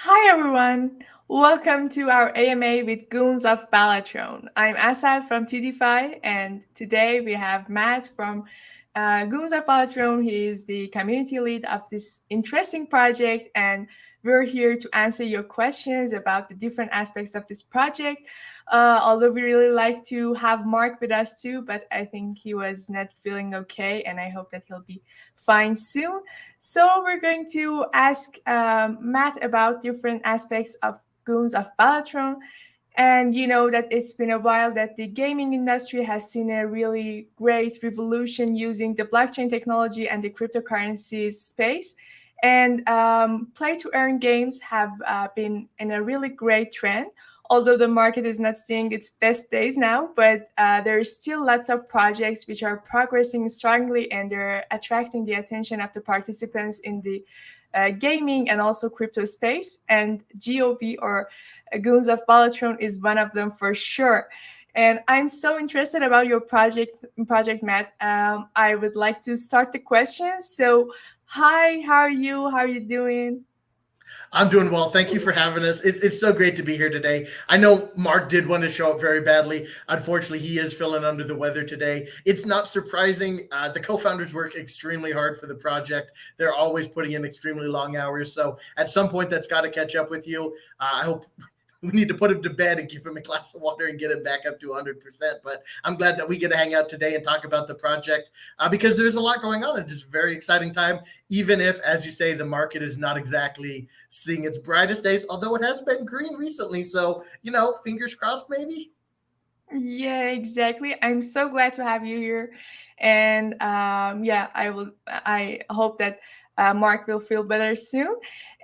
Hi everyone! Welcome to our AMA with Goons of Balatroon. I'm Asad from TDFi, and today we have Matt from Goons of Balatroon. He is the community lead of this interesting project, and we're here to answer your questions about the different aspects of this project. Although we really like to have Mark with us too, but I think he was not feeling okay, and I hope that he'll be fine soon. So we're going to ask Matt about different aspects of Goons of Balatron. And you know that it's been a while that the gaming industry has seen a really great revolution using the blockchain technology and the cryptocurrency space. And play to earn games have been in a really great trend, although the market is not seeing its best days now. But there are still lots of projects which are progressing strongly and they're attracting the attention of the participants in the gaming and also crypto space. And GOB or Goons of Balatron is one of them for sure. And I'm so interested about your project Matt. I would like to start the questions. So, hi, how are you? How are you doing? I'm doing well. Thank you for having us. It's so great to be here today. I know Mark did want to show up very badly. Unfortunately, he is feeling under the weather today. It's not surprising. The co founders work extremely hard for the project. They're always putting in extremely long hours. So at some point, that's got to catch up with you. I hope we need to put him to bed and give him a glass of water and get him back up to 100%. But I'm glad that we get to hang out today and talk about the project because there's a lot going on. It's just a very exciting time, even if, as you say, the market is not exactly seeing its brightest days, although it has been green recently. So, fingers crossed, maybe. Yeah, exactly. I'm so glad to have you here, and yeah, I hope that Mark will feel better soon.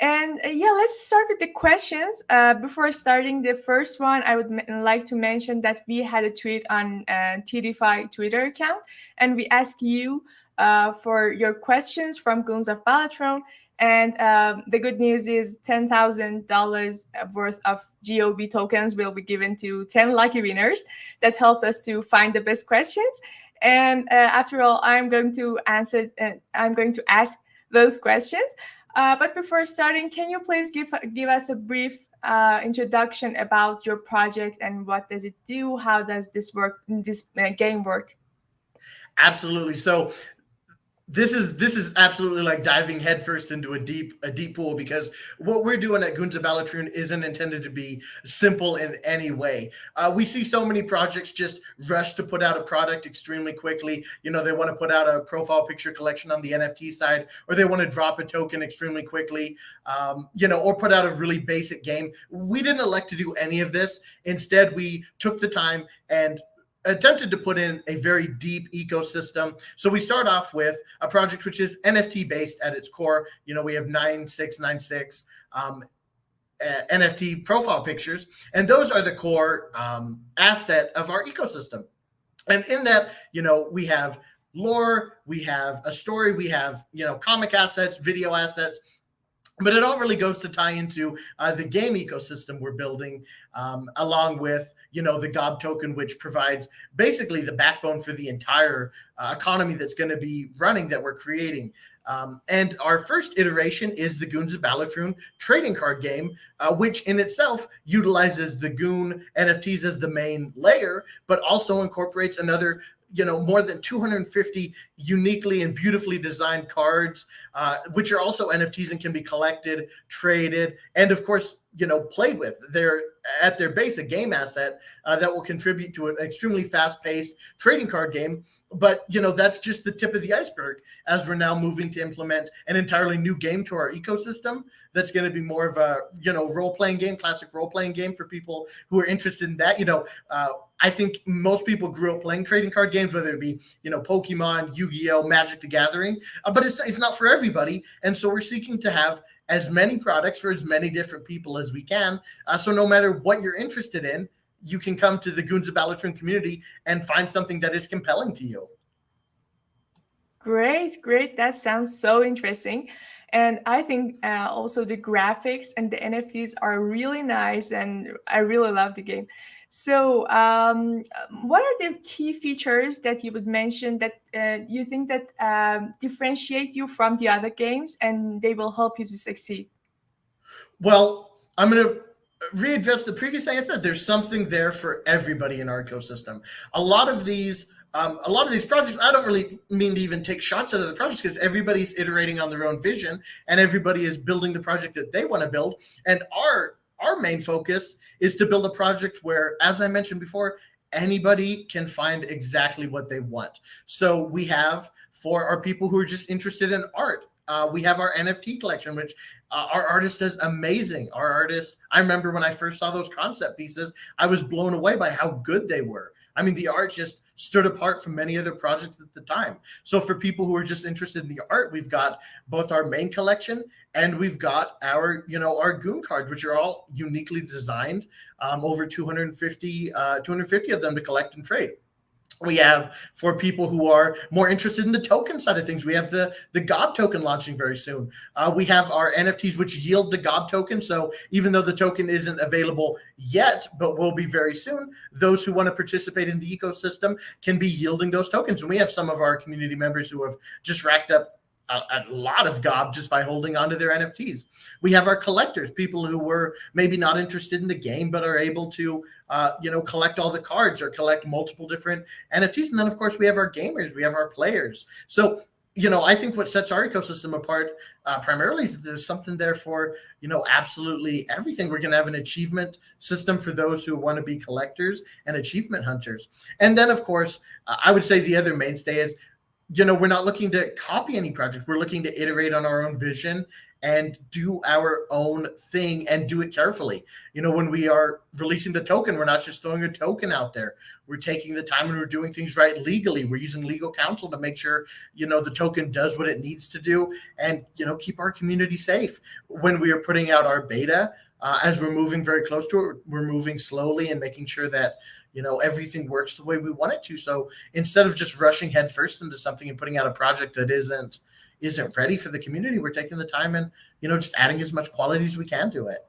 And yeah, let's start with the questions. Before starting the first one, I would like to mention that we had a tweet on TDFi Twitter account, and we asked you for your questions from Goons of Balatron. And the good news is $10,000 worth of GOB tokens will be given to 10 lucky winners that helped us to find the best questions. And after all, I'm going to ask those questions. But before starting, can you please give us a brief introduction about your project and what does it do? How does this game work? Absolutely. So this is absolutely like diving headfirst into a deep pool because what we're doing at Goons of Balatroon isn't intended to be simple in any way. We see so many projects just rush to put out a product extremely quickly. They want to put out a profile picture collection on the NFT side, or they want to drop a token extremely quickly, or put out a really basic game. We didn't elect to do any of this. Instead, we took the time and attempted to put in a very deep ecosystem. So we start off with a project which is NFT based at its core. We have 9696 NFT profile pictures, and those are the core asset of our ecosystem. And in that, we have lore, we have a story, we have, comic assets, video assets, but it all really goes to tie into the game ecosystem we're building, along with the gob token, which provides basically the backbone for the entire economy that's going to be running that we're creating. And our first iteration is the Goons of Balatroon trading card game, which in itself utilizes the Goon NFTs as the main layer, but also incorporates another more than 250 uniquely and beautifully designed cards, which are also NFTs and can be collected, traded, and of course, played with. They're at their base a game asset that will contribute to an extremely fast-paced trading card game. But that's just the tip of the iceberg as we're now moving to implement an entirely new game to our ecosystem. That's going to be more of a role-playing game, classic role-playing game for people who are interested in that. I think most people grew up playing trading card games, whether it be Pokemon, Yu-Gi-Oh, Magic the Gathering, but it's not for everybody. And so we're seeking to have as many products for as many different people as we can. So no matter what you're interested in, you can come to the Goons of Balatroon community and find something that is compelling to you. Great, great. That sounds so interesting. And I think also the graphics and the NFTs are really nice, and I really love the game. So, what are the key features that you would mention that you think that differentiate you from the other games and they will help you to succeed? Well, I'm going to readdress the previous thing I said. There's something there for everybody in our ecosystem. A lot of these projects, I don't really mean to even take shots at other projects because everybody's iterating on their own vision and everybody is building the project that they want to build. And our main focus is to build a project where, as I mentioned before, anybody can find exactly what they want. So we have, for our people who are just interested in art, we have our NFT collection, which our artist is amazing. Our artist, I remember when I first saw those concept pieces, I was blown away by how good they were. I mean, the art just stood apart from many other projects at the time. So for people who are just interested in the art, we've got both our main collection and we've got our, our Goon cards, which are all uniquely designed, over 250 of them to collect and trade. We have, for people who are more interested in the token side of things, we have the GOB token launching very soon. We have our NFTs, which yield the GOB token. So even though the token isn't available yet, but will be very soon, those who want to participate in the ecosystem can be yielding those tokens. And we have some of our community members who have just racked up a lot of GOB just by holding onto their NFTs. We have our collectors, people who were maybe not interested in the game, but are able to, collect all the cards or collect multiple different NFTs. And then, of course, we have our gamers, we have our players. So, I think what sets our ecosystem apart primarily is that there's something there for, absolutely everything. We're going to have an achievement system for those who want to be collectors and achievement hunters. And then, of course, I would say the other mainstay is, we're not looking to copy any project. We're looking to iterate on our own vision and do our own thing and do it carefully. When we are releasing the token, we're not just throwing a token out there. We're taking the time and we're doing things right legally. We're using legal counsel to make sure, the token does what it needs to do and, keep our community safe. When we are putting out our beta, as we're moving very close to it, we're moving slowly and making sure that, everything works the way we want it to. So instead of just rushing headfirst into something and putting out a project that isn't ready for the community, we're taking the time and, just adding as much quality as we can to it.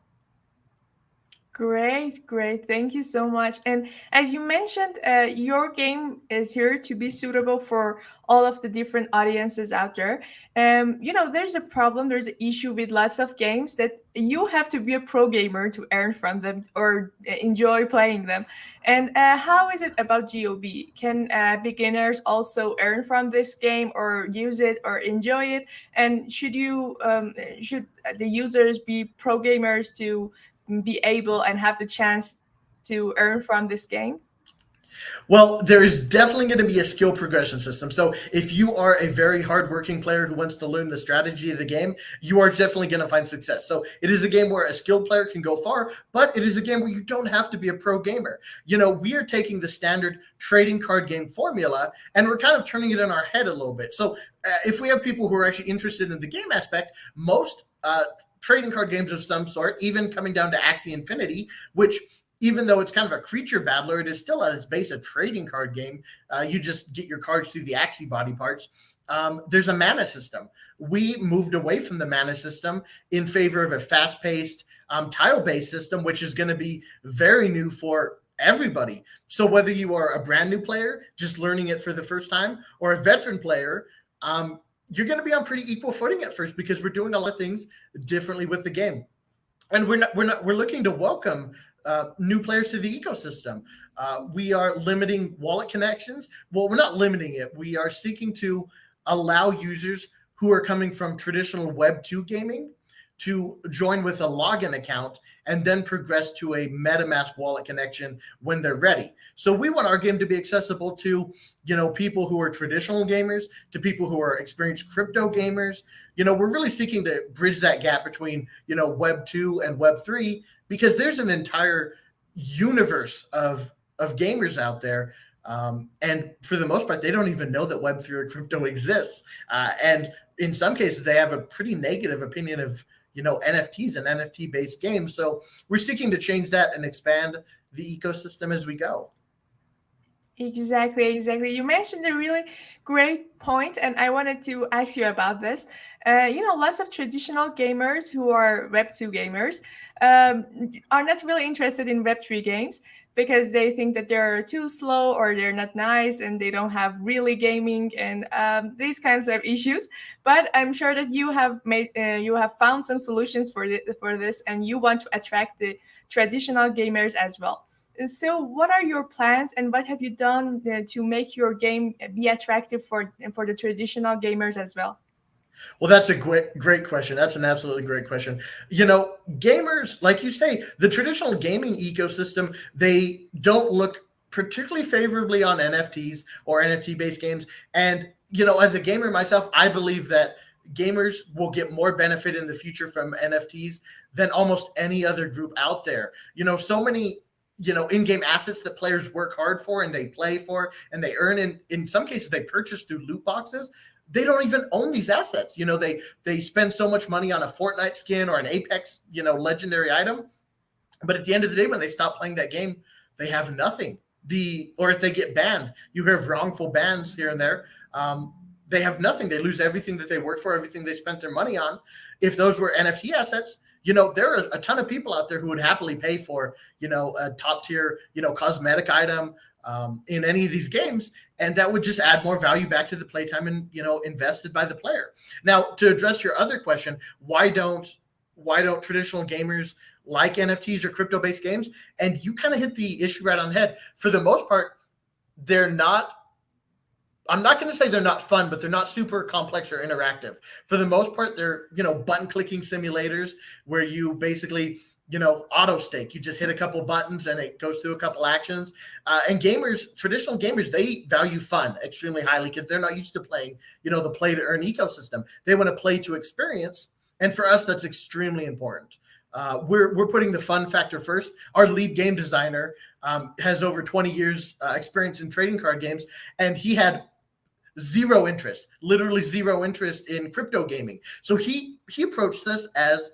Great. Thank you so much. And as you mentioned, your game is here to be suitable for all of the different audiences out there. There's a problem, there's an issue with lots of games that you have to be a pro gamer to earn from them or enjoy playing them. And how is it about GOB? Can beginners also earn from this game or use it or enjoy it? And should the users be pro gamers to be able and have the chance to earn from this game? Well, there is definitely going to be a skill progression system. So if you are a very hardworking player who wants to learn the strategy of the game, you are definitely going to find success. So it is a game where a skilled player can go far, but it is a game where you don't have to be a pro gamer. We are taking the standard trading card game formula and we're kind of turning it in our head a little bit. So if we have people who are actually interested in the game aspect, most trading card games of some sort, even coming down to Axie Infinity, which even though it's kind of a creature battler, it is still at its base a trading card game. You just get your cards through the Axie body parts. There's a mana system. We moved away from the mana system in favor of a fast-paced tile-based system, which is going to be very new for everybody. So whether you are a brand new player just learning it for the first time or a veteran player, you're going to be on pretty equal footing at first because we're doing a lot of things differently with the game. And we're looking to welcome new players to the ecosystem. We are limiting wallet connections. Well, we're not limiting it. We are seeking to allow users who are coming from traditional Web 2 gaming to join with a login account and then progress to a MetaMask wallet connection when they're ready. So we want our game to be accessible to, people who are traditional gamers, to people who are experienced crypto gamers. We're really seeking to bridge that gap between, Web 2 and Web 3, because there's an entire universe of gamers out there. And for the most part, they don't even know that Web 3 or crypto exists. And in some cases, they have a pretty negative opinion of, NFTs and NFT-based games. So we're seeking to change that and expand the ecosystem as we go. Exactly. You mentioned a really great point, and I wanted to ask you about this. Lots of traditional gamers who are Web2 gamers are not really interested in Web3 games because they think that they're too slow or they're not nice and they don't have really gaming and these kinds of issues. But I'm sure that you have found some solutions for this, and you want to attract the traditional gamers as well. So, what are your plans, and what have you done to make your game be attractive for the traditional gamers as well? Well, that's a great question. That's an absolutely great question. Gamers, like you say, the traditional gaming ecosystem, they don't look particularly favorably on NFTs or NFT based games. And, as a gamer myself, I believe that gamers will get more benefit in the future from NFTs than almost any other group out there. So many in-game assets that players work hard for and they play for and they earn in some cases they purchase through loot boxes. They don't even own these assets. They spend so much money on a Fortnite skin or an Apex, legendary item. But at the end of the day, when they stop playing that game, they have nothing. Or if they get banned, you have wrongful bans here and there. They have nothing. They lose everything that they worked for, everything they spent their money on. If those were NFT assets, there are a ton of people out there who would happily pay for, a top tier, cosmetic item in any of these games. And that would just add more value back to the playtime and, invested by the player. Now, to address your other question, why don't traditional gamers like NFTs or crypto-based games? And you kind of hit the issue right on the head. For the most part, they're not, I'm not going to say they're not fun, but they're not super complex or interactive. For the most part, they're, button clicking simulators where you basically, auto stake. You just hit a couple buttons and it goes through a couple actions. And traditional gamers, they value fun extremely highly because they're not used to playing, the play to earn ecosystem. They want to play to experience. And for us, that's extremely important. We're putting the fun factor first. Our lead game designer has over 20 years experience in trading card games, and he had literally zero interest in crypto gaming. So he approached this as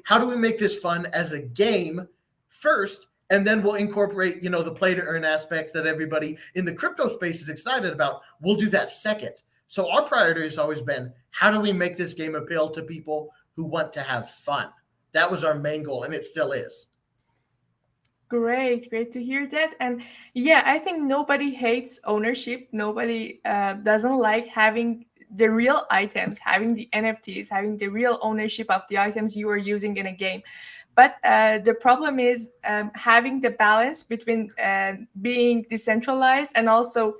how do we make this fun as a game first, and then we'll incorporate, the play to earn aspects that everybody in the crypto space is excited about. We'll do that second. So our priority has always been, how do we make this game appeal to people who want to have fun? That was our main goal, and it still is. Great to hear that. And yeah, I think nobody hates ownership. Nobody doesn't like having the real items, having the NFTs, having the real ownership of the items you are using in a game. But the problem is having the balance between being decentralized and also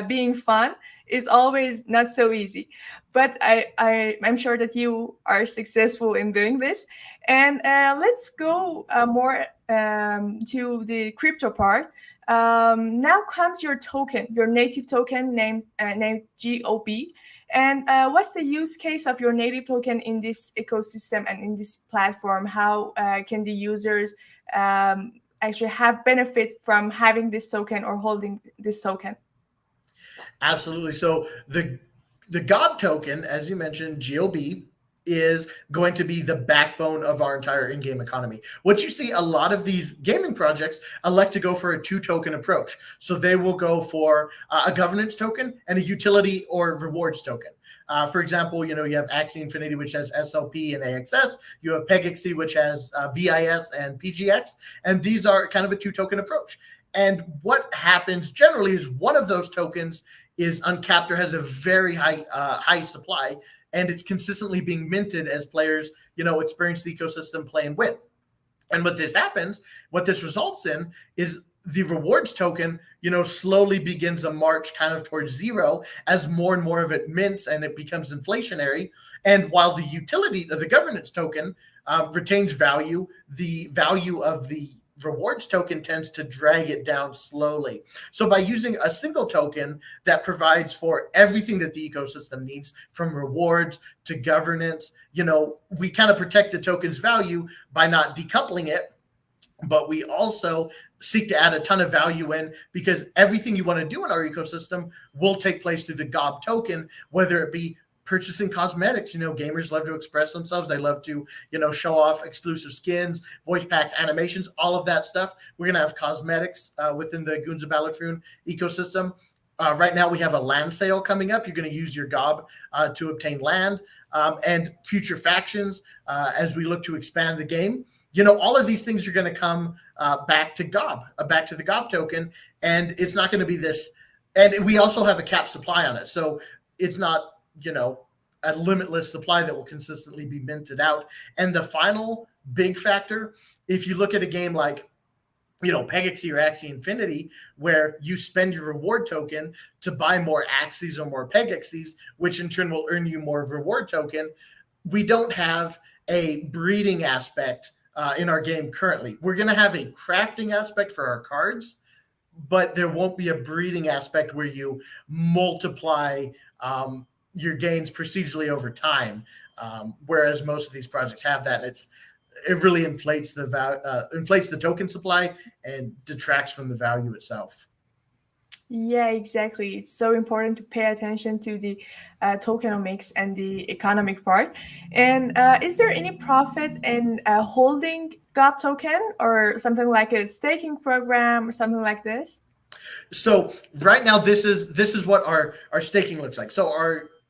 being fun is always not so easy. But I'm sure that you are successful in doing this. And let's go more to the crypto part. Now comes your token, your native token named GOB. And what's the use case of your native token in this ecosystem and in this platform? How can the users actually have benefit from having this token or holding this token? Absolutely. So the GOB token, as you mentioned, GOB, is going to be the backbone of our entire in-game economy. What you see, a lot of these gaming projects elect to go for a two-token approach. So they will go for a governance token and a utility or rewards token. For example, you have Axie Infinity, which has SLP and AXS. You have PegXC, which has VIS and PGX. And these are kind of a two-token approach. And what happens generally is one of those tokens is uncapped or has a very high supply, and it's consistently being minted as players, experience the ecosystem, play and win. And what this results in is the rewards token, slowly begins a march kind of towards zero as more and more of it mints and it becomes inflationary. And while the utility of the governance token retains value, the value of the rewards token tends to drag it down slowly. So by using a single token that provides for everything that the ecosystem needs, from rewards to governance, we kind of protect the token's value by not decoupling it, but we also seek to add a ton of value in, because everything you want to do in our ecosystem will take place through the GOB token, whether it be purchasing cosmetics. Gamers love to express themselves. They love to, show off exclusive skins, voice packs, animations, all of that stuff. We're going to have cosmetics within the Goons of Balatroon ecosystem. Right now, we have a land sale coming up. You're going to use your gob to obtain land, and future factions as we look to expand the game. All of these things are going to come back to gob, back to the gob token, and it's not going to be this. And we also have a cap supply on it, so it's not, a limitless supply that will consistently be minted out. And the final big factor, if you look at a game like, Pegaxy or Axie Infinity, where you spend your reward token to buy more Axies or more Pegaxys, which in turn will earn you more reward token, we don't have a breeding aspect in our game currently. We're going to have a crafting aspect for our cards, but there won't be a breeding aspect where you multiply your gains procedurally over time, whereas most of these projects have that. It really inflates the token supply and detracts from the value itself. Yeah, exactly. It's so important to pay attention to the tokenomics and the economic part. And is there any profit in holding GOP token or something like a staking program or something like this? So right now, this is what our staking looks like. So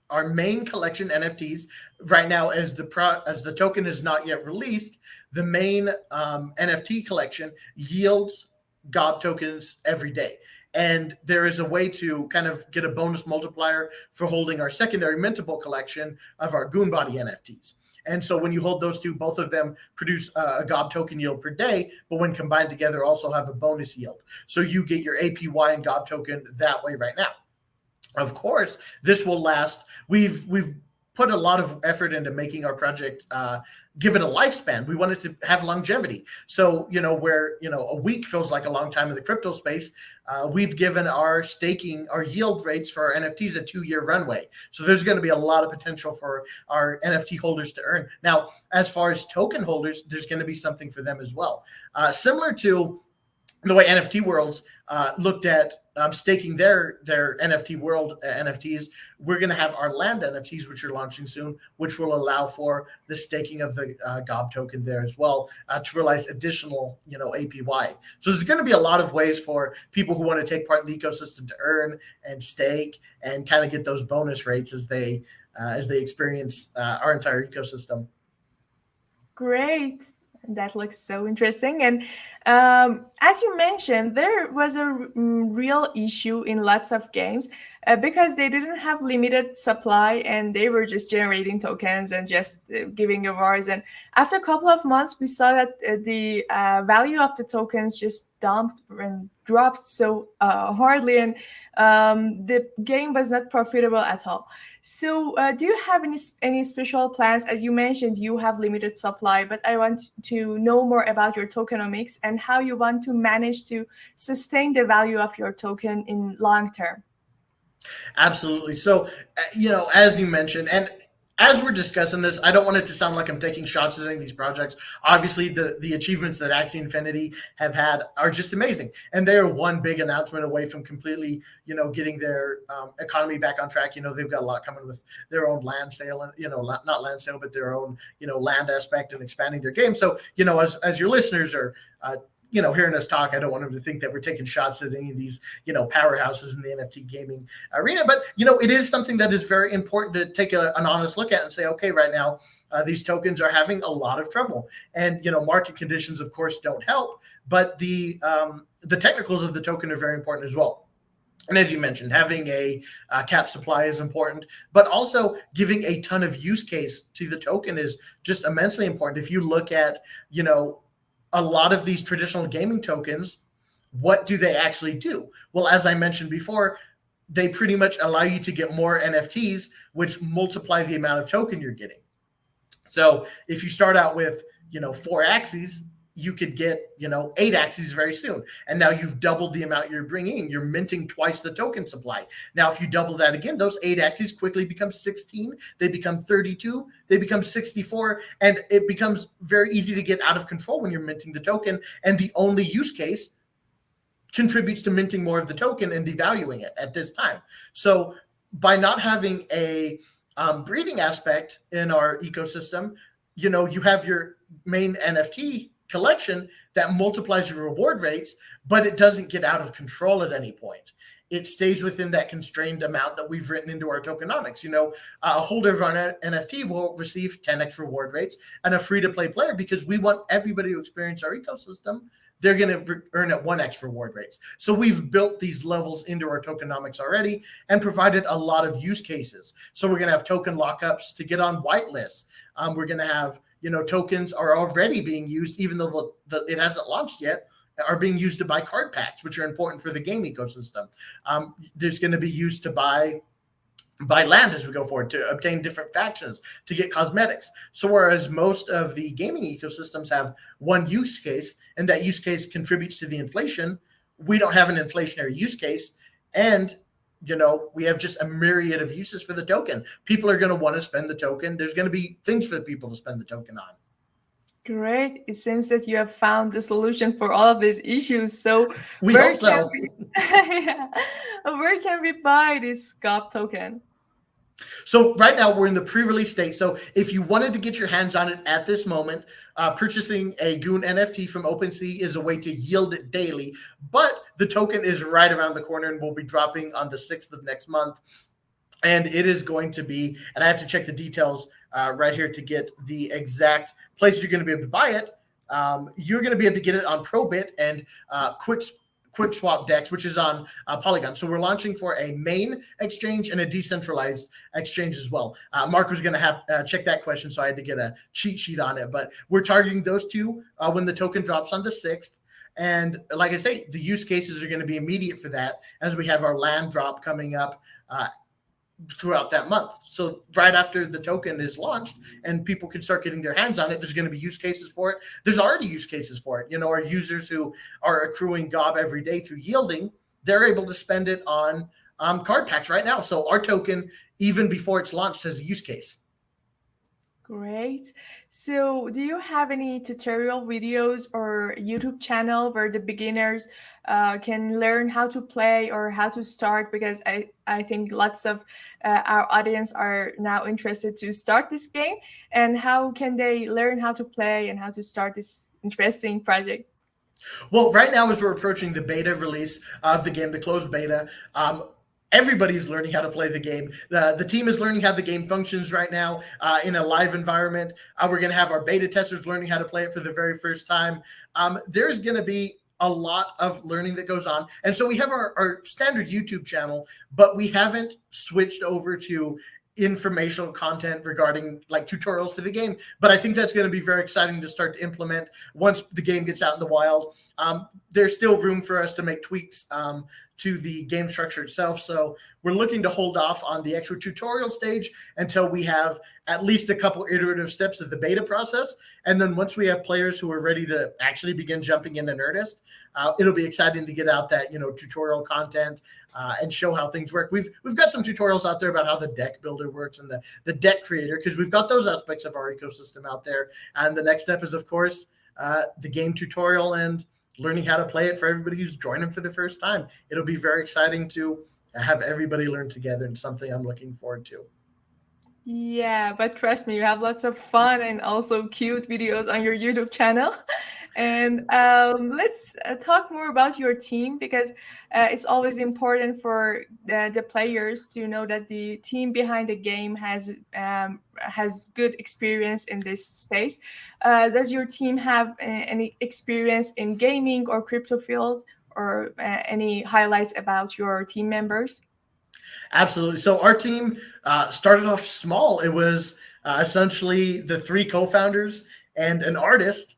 our main collection NFTs right now, as the token is not yet released, the main NFT collection yields GOB tokens every day. And there is a way to kind of get a bonus multiplier for holding our secondary mintable collection of our Goon Body NFTs. And so when you hold those two, both of them produce a GOB token yield per day, but when combined together also have a bonus yield. So you get your APY and GOB token that way right now. Of course, this will last. We've put a lot of effort into making our project give it a lifespan. We want it to have longevity. So, where, a week feels like a long time in the crypto space, we've given our yield rates for our NFTs a 2-year runway. So there's going to be a lot of potential for our NFT holders to earn. Now, as far as token holders, there's going to be something for them as well. Similar to the way NFT Worlds looked at staking their NFT world NFTs, we're going to have our land NFTs, which are launching soon, which will allow for the staking of the GOB token there as well to realize additional, APY. So there's going to be a lot of ways for people who want to take part in the ecosystem to earn and stake and kind of get those bonus rates as they experience our entire ecosystem. Great. That looks so interesting. And as you mentioned, there was a real issue in lots of games because they didn't have limited supply and they were just generating tokens and just giving rewards. And after a couple of months, we saw that the value of the tokens just dumped and dropped so hardly, and the game was not profitable at all. So do you have any special plans? As you mentioned, you have limited supply, but I want to know more about your tokenomics and how you want to manage to sustain the value of your token in long term. Absolutely. So, as you mentioned, and as we're discussing this, I don't want it to sound like I'm taking shots at any of these projects. Obviously, the achievements that Axie Infinity have had are just amazing. And they are one big announcement away from completely, getting their economy back on track. They've got a lot coming with their own land sale and, not land sale, but their own, land aspect and expanding their game. So, as your listeners are, hearing us talk, I don't want them to think that we're taking shots at any of these, powerhouses in the NFT gaming arena. But, it is something that is very important to take an honest look at and say, okay, right now, these tokens are having a lot of trouble. And, market conditions, of course, don't help. But the technicals of the token are very important as well. And as you mentioned, having a cap supply is important, but also giving a ton of use case to the token is just immensely important. If you look at, a lot of these traditional gaming tokens, what do they actually do? Well, as I mentioned before, they pretty much allow you to get more NFTs, which multiply the amount of token you're getting. So if you start out with, 4 Axies, you could get, 8 Axies very soon. And now you've doubled the amount you're bringing. You're minting twice the token supply. Now, if you double that again, those 8 Axies quickly become 16. They become 32. They become 64. And it becomes very easy to get out of control when you're minting the token. And the only use case contributes to minting more of the token and devaluing it at this time. So by not having a breeding aspect in our ecosystem, you have your main NFT collection that multiplies your reward rates, but it doesn't get out of control at any point. It stays within that constrained amount that we've written into our tokenomics. A holder of our NFT will receive 10x reward rates and a free-to-play player, because we want everybody to experience our ecosystem. They're going to earn at 1x reward rates. So we've built these levels into our tokenomics already and provided a lot of use cases. So we're going to have token lockups to get on whitelists. We're going to have, tokens are already being used, even though it hasn't launched yet, are being used to buy card packs, which are important for the game ecosystem. There's going to be used to buy land as we go forward, to obtain different factions, to get cosmetics. So whereas most of the gaming ecosystems have one use case, and that use case contributes to the inflation, we don't have an inflationary use case. And we have just a myriad of uses for the token. People are going to want to spend the token. There's going to be things for the people to spend the token on. Great. It seems that you have found the solution for all of these issues. So we hope so. Where can we buy this GOP token? So right now we're in the pre-release state. So if you wanted to get your hands on it at this moment, purchasing a Goon NFT from OpenSea is a way to yield it daily. But the token is right around the corner and will be dropping on the 6th of next month. And it is going to be, and I have to check the details right here to get the exact place you're going to be able to buy it. You're going to be able to get it on Probit and Quick Swap DEX, which is on Polygon. So we're launching for a main exchange and a decentralized exchange as well. Mark was going to have check that question, so I had to get a cheat sheet on it. But we're targeting those two when the token drops on the 6th. And like I say, the use cases are going to be immediate for that, as we have our land drop coming up throughout that month. So right after the token is launched and people can start getting their hands on it, there's going to be use cases for it. There's already use cases for it. Our users who are accruing GOB every day through yielding, they're able to spend it on card packs right now. So our token, even before it's launched, has a use case. Great. So do you have any tutorial videos or YouTube channel where the beginners can learn how to play or how to start? Because I think lots of our audience are now interested to start this game. And how can they learn how to play and how to start this interesting project? Well, right now, as we're approaching the beta release of the game, the closed beta, everybody's learning how to play the game. The team is learning how the game functions right now in a live environment. We're going to have our beta testers learning how to play it for the very first time. There's going to be a lot of learning that goes on. And so we have our standard YouTube channel, but we haven't switched over to informational content regarding like tutorials for the game. But I think that's going to be very exciting to start to implement once the game gets out in the wild. There's still room for us to make tweaks to the game structure itself. So we're looking to hold off on the extra tutorial stage until we have at least a couple iterative steps of the beta process. And then once we have players who are ready to actually begin jumping in earnest, it'll be exciting to get out that, tutorial content and show how things work. We've got some tutorials out there about how the deck builder works and the deck creator, because we've got those aspects of our ecosystem out there. And the next step is, of course, the game tutorial and learning how to play it for everybody who's joining for the first time. It'll be very exciting to have everybody learn together, and something I'm looking forward to. Yeah, but trust me, you have lots of fun and also cute videos on your YouTube channel. And let's talk more about your team, because it's always important for the players to know that the team behind the game has good experience in this space. Does your team have any experience in gaming or crypto field, or any highlights about your team members? Absolutely. So our team started off small. It was essentially the 3 co-founders and an artist.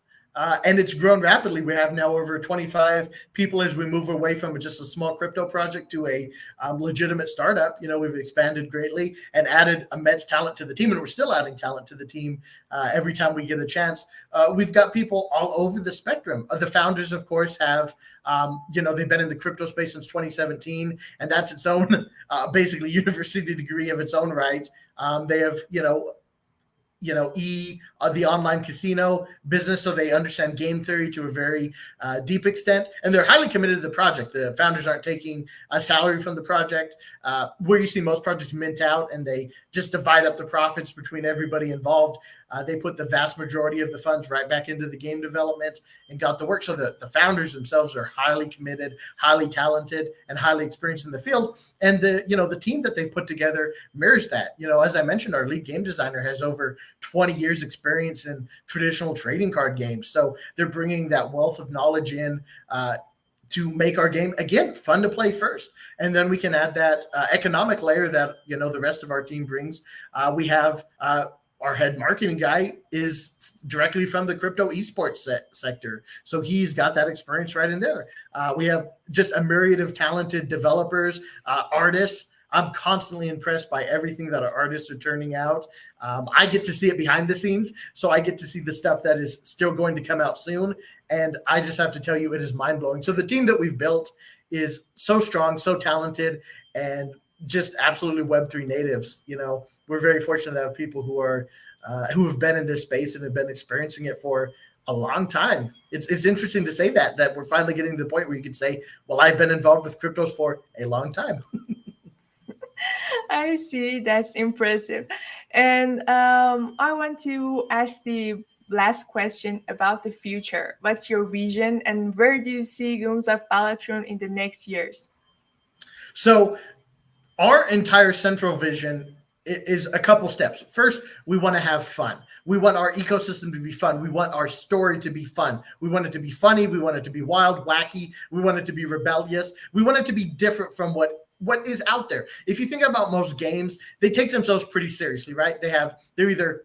And it's grown rapidly. We have now over 25 people as we move away from just a small crypto project to a legitimate startup. We've expanded greatly and added immense talent to the team, and we're still adding talent to the team every time we get a chance. We've got people all over the spectrum. The founders, of course, have, they've been in the crypto space since 2017, and that's its own basically university degree of its own right. They have, the online casino business, so they understand game theory to a very deep extent, and they're highly committed to the project. The founders aren't taking a salary from the project, where you see most projects mint out and they just divide up the profits between everybody involved. They put the vast majority of the funds right back into the game development and got the work. So the founders themselves are highly committed, highly talented, and highly experienced in the field. And the team that they put together mirrors that. As I mentioned, our lead game designer has over 20 years experience in traditional trading card games. So they're bringing that wealth of knowledge in to make our game, again, fun to play first. And then we can add that economic layer that, the rest of our team brings. We have our head marketing guy is directly from the crypto esports sector. So he's got that experience right in there. We have just a myriad of talented developers, artists. I'm constantly impressed by everything that our artists are turning out. I get to see it behind the scenes, so I get to see the stuff that is still going to come out soon. And I just have to tell you, it is mind-blowing. So the team that we've built is so strong, so talented, and just absolutely Web3 natives. We're very fortunate to have people who have been in this space and have been experiencing it for a long time. It's interesting to say that we're finally getting to the point where you could say, well, I've been involved with cryptos for a long time. I see. That's impressive. And I want to ask the last question about the future. What's your vision, and where do you see Goons of Balatroon in the next years? So our entire central vision is a couple steps. First, we want to have fun. We want our ecosystem to be fun. We want our story to be fun. We want it to be funny. We want it to be wild, wacky. We want it to be rebellious. We want it to be different from what is out there. If you think about most games, they take themselves pretty seriously, right? They're either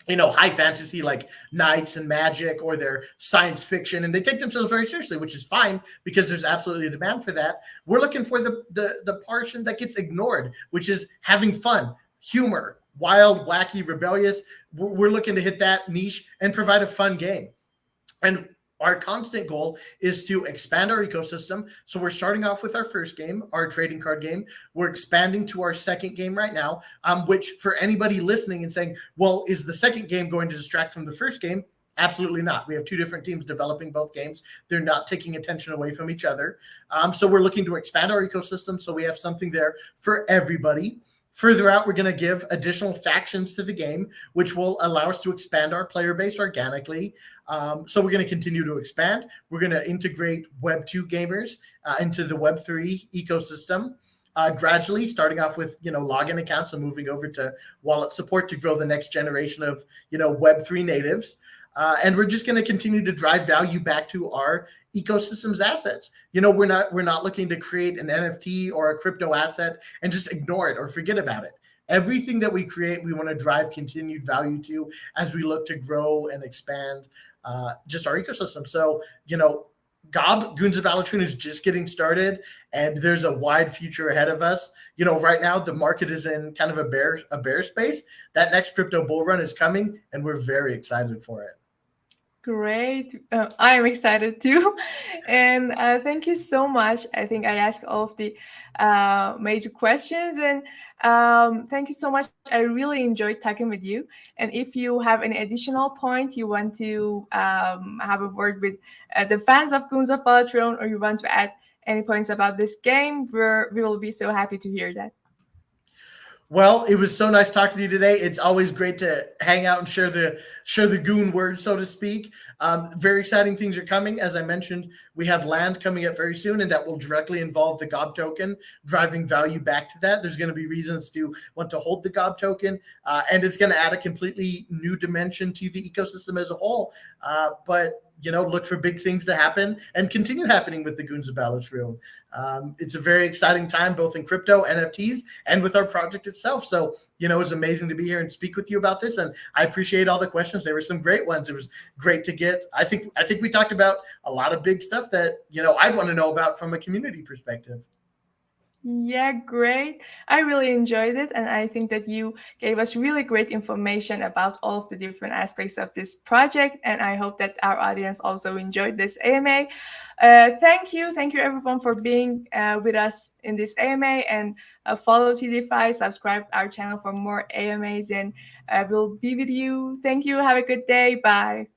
high fantasy like knights and magic, or they're science fiction, and they take themselves very seriously, which is fine because there's absolutely a demand for that. We're looking for the portion that gets ignored, which is having fun, humor, wild, wacky, rebellious. We're looking to hit that niche and provide a fun game. And our constant goal is to expand our ecosystem. So we're starting off with our first game, our trading card game. We're expanding to our second game right now, which for anybody listening and saying, well, is the second game going to distract from the first game? Absolutely not. We have two different teams developing both games. They're not taking attention away from each other. So we're looking to expand our ecosystem so we have something there for everybody. Further out, we're going to give additional factions to the game, which will allow us to expand our player base organically. So we're going to continue to expand. We're going to integrate Web2 gamers into the Web3 ecosystem gradually, starting off with login accounts and moving over to wallet support to grow the next generation of Web3 natives. And we're just going to continue to drive value back to our ecosystem's assets. We're not looking to create an NFT or a crypto asset and just ignore it or forget about it. Everything that we create, we want to drive continued value to as we look to grow and expand just our ecosystem. So, Goons of Balatroon is just getting started, and there's a wide future ahead of us. Right now the market is in kind of a bear space. That next crypto bull run is coming, and we're very excited for it. Great. I'm excited too. And thank you so much. I think I asked all of the major questions, and thank you so much. I really enjoyed talking with you. And if you have any additional point you want to have a word with the fans of Goons of Balatroon, or you want to add any points about this game, we will be so happy to hear that. Well, it was so nice talking to you today. It's always great to hang out and share the Goon word, so to speak. Very exciting things are coming. As I mentioned, we have land coming up very soon, and that will directly involve the GOB token, driving value back to that. There's going to be reasons to want to hold the GOB token, and it's going to add a completely new dimension to the ecosystem as a whole. But look for big things to happen and continue happening with the Goons of Balatroon. It's a very exciting time, both in crypto, NFTs, and with our project itself. So, it's amazing to be here and speak with you about this. And I appreciate all the questions. There were some great ones. It was great to get. I think we talked about a lot of big stuff that, I'd want to know about from a community perspective. Yeah, great. I really enjoyed it. And I think that you gave us really great information about all of the different aspects of this project. And I hope that our audience also enjoyed this AMA. Thank you. Thank you, everyone, for being with us in this AMA. And follow TDFI, subscribe our channel for more AMAs, and we'll be with you. Thank you. Have a good day. Bye.